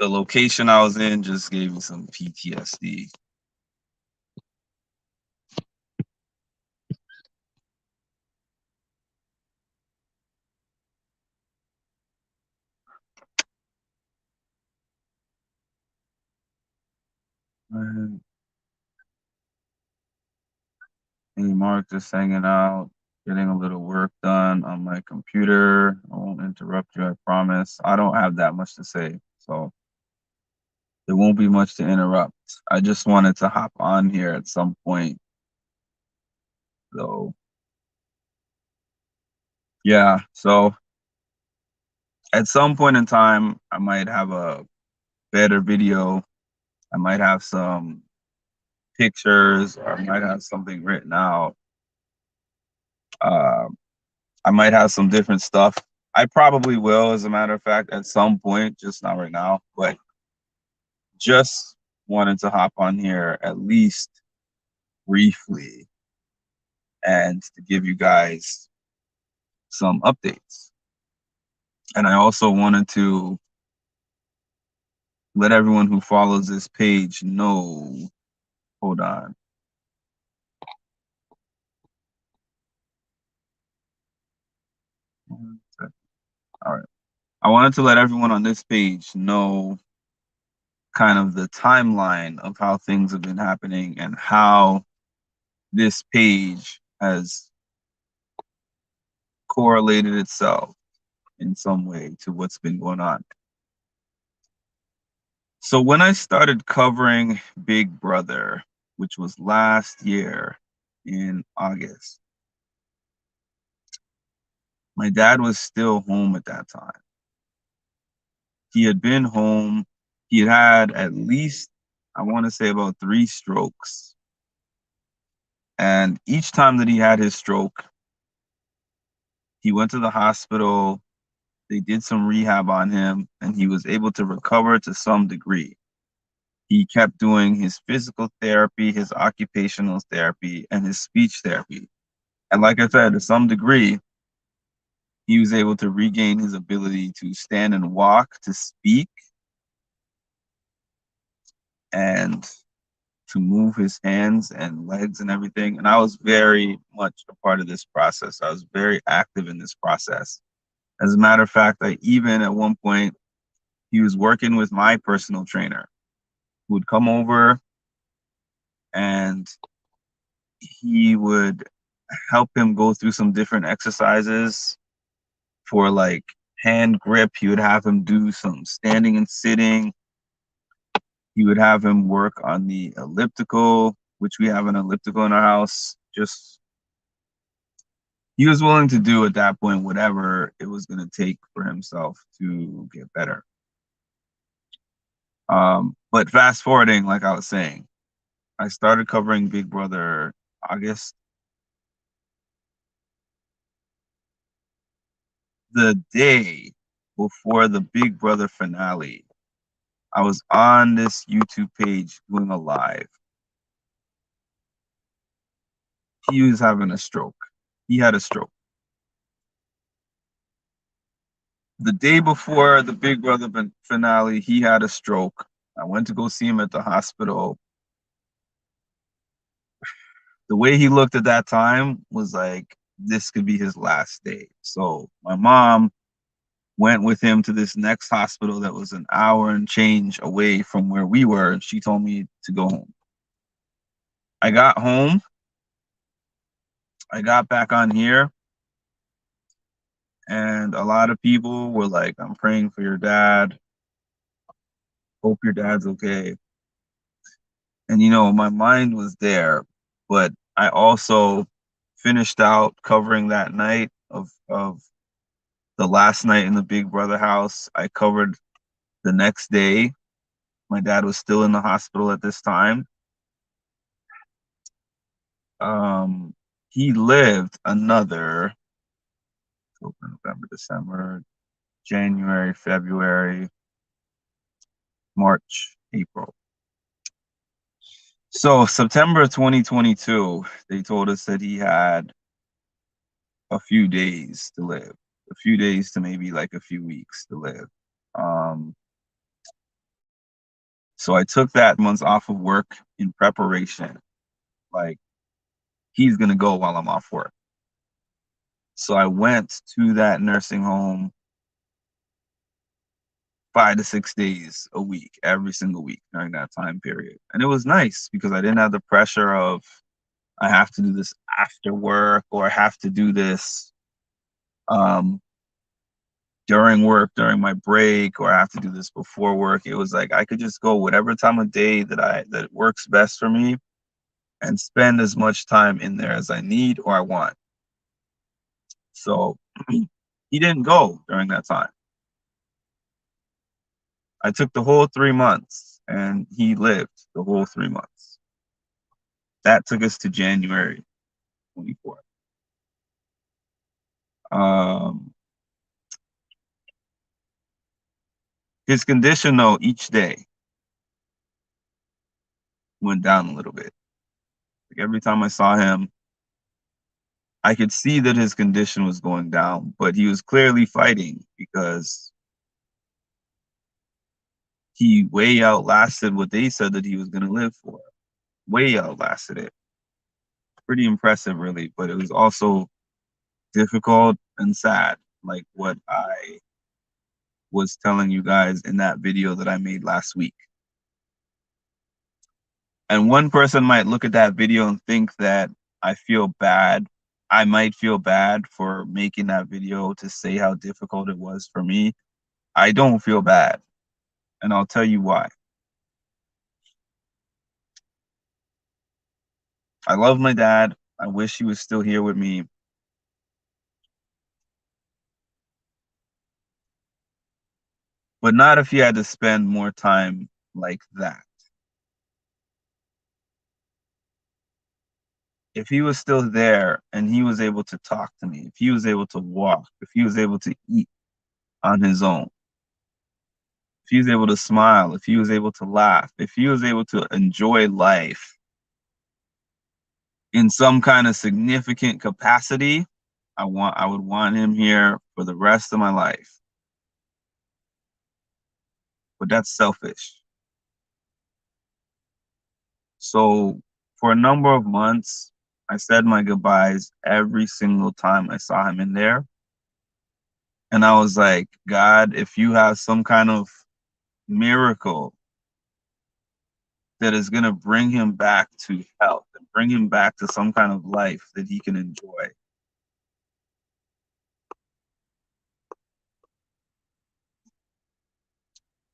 the location I was in just gave me some PTSD. Man, hey, Mark, just hanging out, getting a little work done on my computer. I won't interrupt you, I promise. I don't have that much to say, so there won't be much to interrupt. I just wanted to hop on here at some point, though. Yeah, so at some point in time, I might have a better video. I might have some pictures, or I might have something written out. Uh, I might have some different stuff. I probably will, as a matter of fact, at some point, just not right now. But just wanted to hop on here at least briefly and to give you guys some updates. And I also wanted to let everyone who follows this page know. Hold on. All right. I wanted to let everyone on this page know kind of the timeline of how things have been happening and how this page has correlated itself in some way to what's been going on. So when I started covering Big Brother, which was last year in August, my dad was still home at that time. He had been home. He had at least, I want to say, about 3 strokes. And each time that he had his stroke, he went to the hospital. They did some rehab on him, and he was able to recover to some degree. He kept doing his physical therapy, his occupational therapy, and his speech therapy. And like I said, to some degree, he was able to regain his ability to stand and walk, to speak, and to move his hands and legs and everything. And I was very much a part of this process. I was very active in this process. As a matter of fact, I even at one point, he was working with my personal trainer who would come over and he would help him go through some different exercises for like hand grip. He would have him do some standing and sitting. He would have him work on the elliptical, which we have an elliptical in our house. Just he was willing to do at that point whatever it was going to take for himself to get better. But fast forwarding, like I was saying, I started covering Big Brother August. The day before the Big Brother finale, I was on this YouTube page doing a live. He was having a stroke. He had a stroke. The day before the Big Brother finale, he had a stroke. I went to go see him at the hospital. The way he looked at that time was like, this could be his last day. So my mom went with him to this next hospital that was an hour and change away from where we were. And she told me to go home. I got home. I got back on here. And a lot of people were like, I'm praying for your dad. Hope your dad's okay. And, my mind was there. But I also finished out covering that night of the last night in the Big Brother house. I covered the next day. My dad was still in the hospital at this time. He lived another November, December, January, February, March, April. So September 2022, they told us that he had a few days to live, a few days to maybe like a few weeks to live. So I took that months off of work in preparation. Like, he's going to go while I'm off work. So I went to that nursing home 5 to 6 days a week, every single week during that time period. And it was nice because I didn't have the pressure of, I have to do this after work, or I have to do this um, during work, during my break, or I have to do this before work. It was like I could just go whatever time of day that works best for me and spend as much time in there as I need or I want. So he didn't go during that time. I took the whole 3 months and he lived the whole 3 months. That took us to January 24th. Um, his condition, though, each day went down a little bit. Like every time I saw him, I could see that his condition was going down, but he was clearly fighting because he way outlasted what they said that he was going to live for. Way outlasted it. Pretty impressive, really, but it was also difficult and sad, like what I was telling you guys in that video that I made last week. And one person might look at that video and think that I feel bad. I might feel bad for making that video to say how difficult it was for me. I don't feel bad, and I'll tell you why. I love my dad. I wish he was still here with me. But not if he had to spend more time like that. If he was still there and he was able to talk to me, if he was able to walk, if he was able to eat on his own, if he was able to smile, if he was able to laugh, if he was able to enjoy life in some kind of significant capacity, I would want him here for the rest of my life. But that's selfish. So for a number of months, I said my goodbyes every single time I saw him in there. And I was like, God, if you have some kind of miracle that is going to bring him back to health and bring him back to some kind of life that he can enjoy,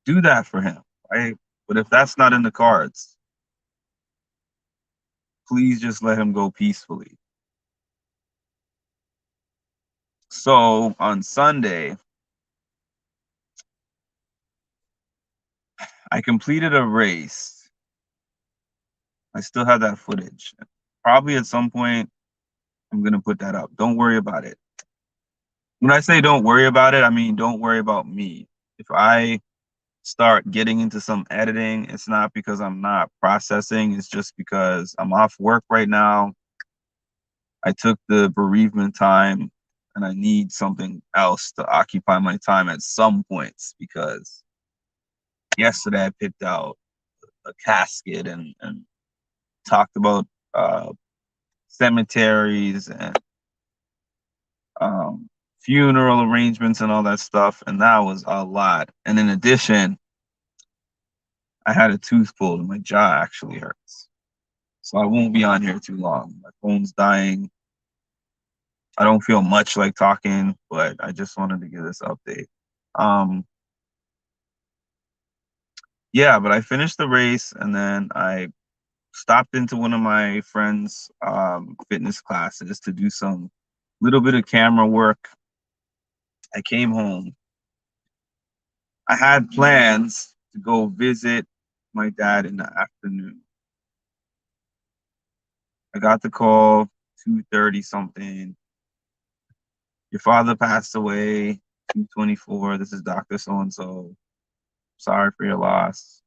do that for him, right? But if that's not in the cards, please just let him go peacefully. So on Sunday, I completed a race. I still have that footage. Probably at some point, I'm going to put that up. Don't worry about it. When I say don't worry about it, I mean don't worry about me. If I start getting into some editing, it's not because I'm not processing, it's just because I'm off work right now. I took the bereavement time and I need something else to occupy my time at some points, because yesterday I picked out a casket and talked about cemeteries and um, funeral arrangements and all that stuff, and that was a lot. And in addition, I had a tooth pulled and my jaw actually hurts. So I won't be on here too long. My phone's dying. I don't feel much like talking, but I just wanted to give this update. Um, yeah, but I finished the race and then I stopped into one of my friends' fitness classes to do some little bit of camera work. I came home. I had plans to go visit my dad in the afternoon. I got the call 2:30 something. Your father passed away 2:24. This is Dr. So and so. Sorry for your loss.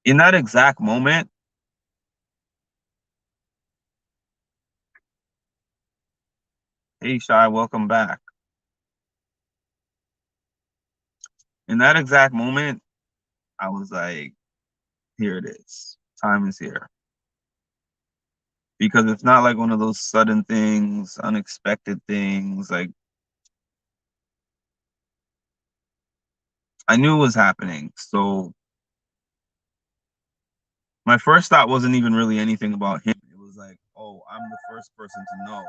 In that exact moment, hey Shy, welcome back. In that exact moment, I was like, here it is. Time is here. Because it's not like one of those sudden things, unexpected things. Like, I knew it was happening. So my first thought wasn't even really anything about him. It was like, oh, I'm the first person to know.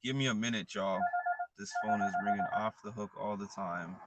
Give me a minute, y'all. This phone is ringing off the hook all the time.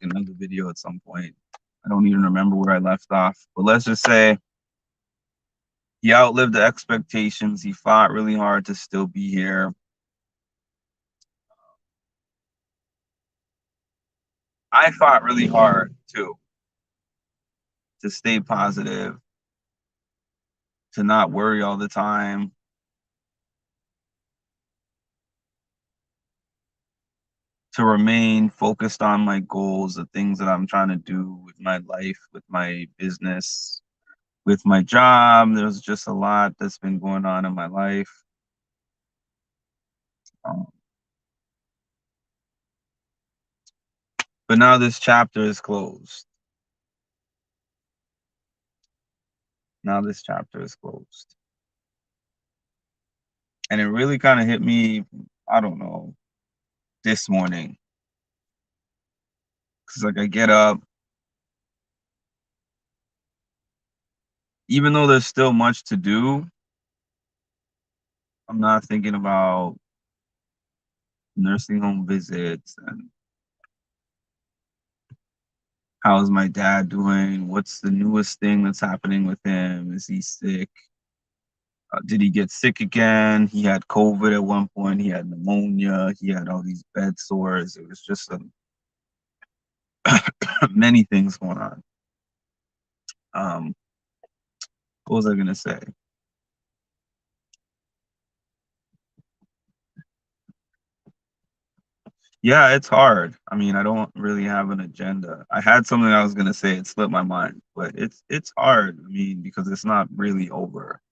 another video at some point. I don't even remember where I left off, but let's just say he outlived the expectations. He fought really hard to still be here. I fought really hard too to stay positive, to not worry all the time, to remain focused on my goals, the things that I'm trying to do with my life, with my business, with my job. There's just a lot that's been going on in my life. Um, but now this chapter is closed. Now this chapter is closed. And it really kind of hit me, I don't know, this morning. Because, like, I get up, even though there's still much to do, I'm not thinking about nursing home visits and how's my dad doing? What's the newest thing that's happening with him? Is he sick? Did he get sick again? He had COVID at one point. He had pneumonia. He had all these bed sores. It was just many things going on. What was I gonna say? Yeah, it's hard. I mean, I don't really have an agenda. I had something I was gonna say, it slipped my mind, but it's hard. I mean, because it's not really over.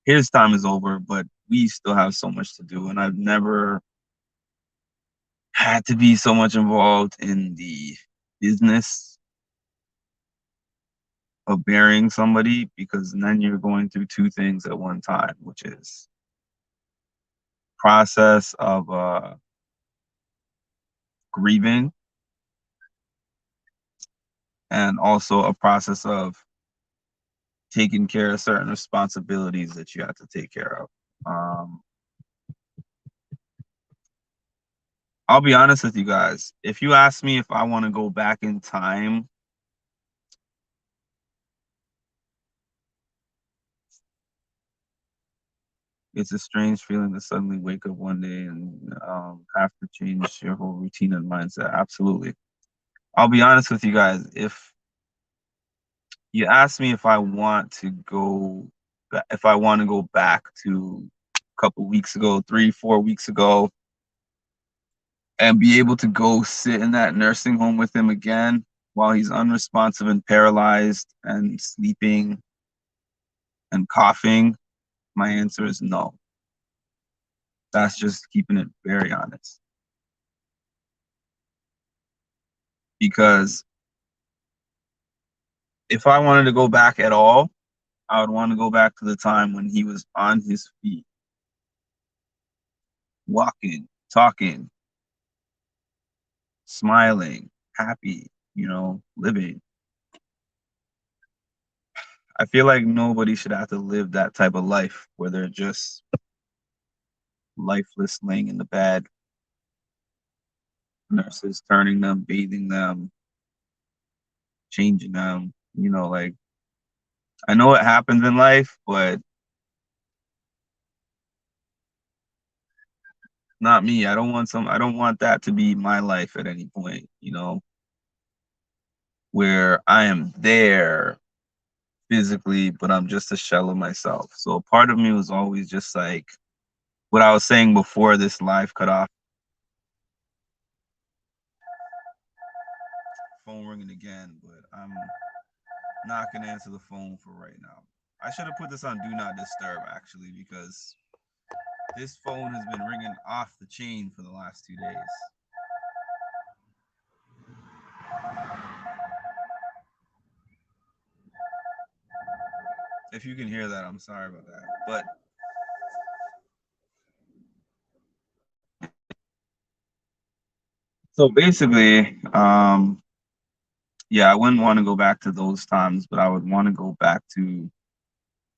His time is over, but we still have so much to do, and I've never had to be so much involved in the business of burying somebody, because then you're going through two things at one time, which is process of grieving, and also a process of taking care of certain responsibilities that you have to take care of. I'll be honest with you guys. If you ask me if I want to go back in time, it's a strange feeling to suddenly wake up one day and have to change your whole routine and mindset. Absolutely. I'll be honest with you guys. If you ask me if I want to go back to a couple weeks ago, 3, 4 weeks ago, and be able to go sit in that nursing home with him again while he's unresponsive and paralyzed and sleeping and coughing, my answer is no. That's just keeping it very honest. Because if I wanted to go back at all, I would want to go back to the time when he was on his feet, walking, talking, smiling, happy, living. I feel like nobody should have to live that type of life where they're just lifeless, laying in the bed, nurses turning them, bathing them, changing them. Like, I know it happens in life, but not me. I don't want that to be my life at any point, where I am there physically, but I'm just a shell of myself. So part of me was always just like what I was saying before this live cut off. Phone ringing again, but I'm not gonna answer the phone for right now. I should have put this on do not disturb actually, because this phone has been ringing off the chain for the last 2 days. If you can hear that, I'm sorry about that. But so basically, yeah, I wouldn't want to go back to those times, but I would want to go back to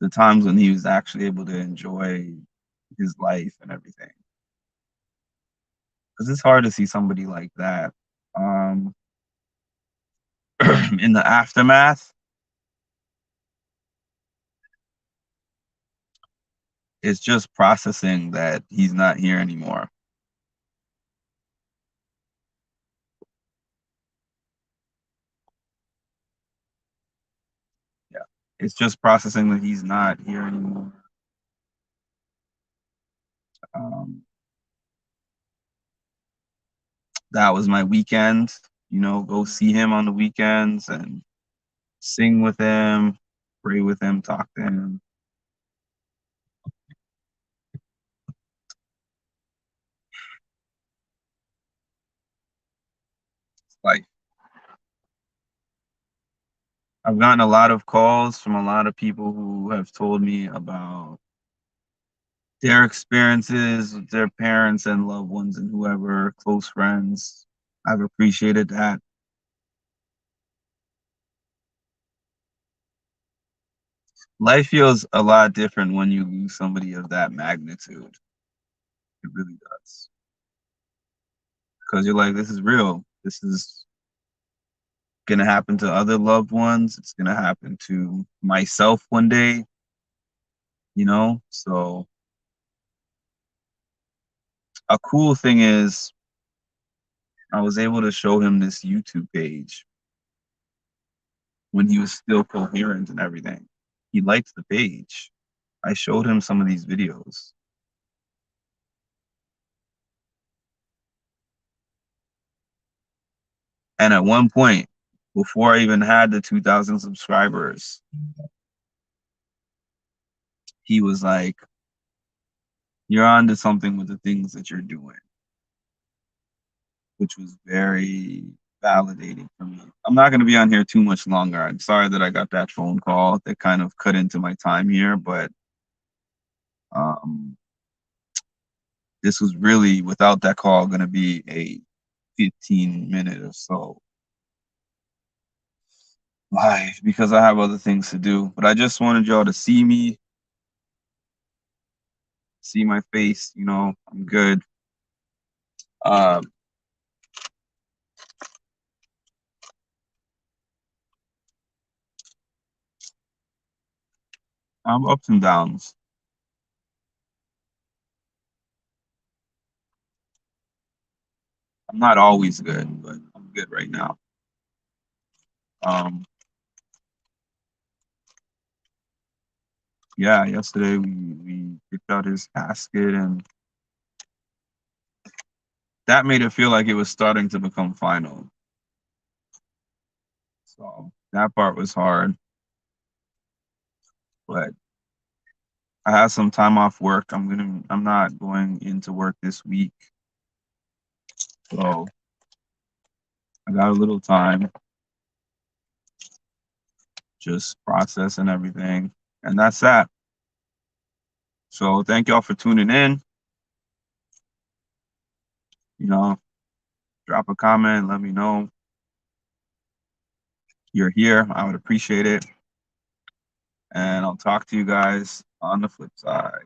the times when he was actually able to enjoy his life and everything. Because it's hard to see somebody like that. in the aftermath, it's just processing that he's not here anymore. Yeah. It's just processing that he's not here anymore. Um, that was my weekend, go see him on the weekends and sing with him, pray with him, talk to him. Like, I've gotten a lot of calls from a lot of people who have told me about their experiences with their parents and loved ones and whoever, close friends. I've appreciated that. Life feels a lot different when you lose somebody of that magnitude. It really does. Because you're like, this is real. This is going to happen to other loved ones. It's going to happen to myself one day. So a cool thing is I was able to show him this YouTube page when he was still coherent and everything. He liked the page. I showed him some of these videos. And at one point, before I even had the 2,000 subscribers, he was like, you're on to something with the things that you're doing, which was very validating for me. I'm not going to be on here too much longer. I'm sorry that I got that phone call that kind of cut into my time here, but um, this was really, without that call, going to be a 15-minute or so live because I have other things to do. But I just wanted y'all to see me, see my face. I'm good. Um, I'm ups and downs. I'm not always good, but I'm good right now. Um, yeah, yesterday we picked out his casket, and that made it feel like it was starting to become final. So that part was hard, but I had some time off work. I'm not going into work this week, so I got a little time, just processing everything, and that's that. So thank y'all for tuning in. You know, drop a comment, let me know you're here. I would appreciate it. And I'll talk to you guys on the flip side.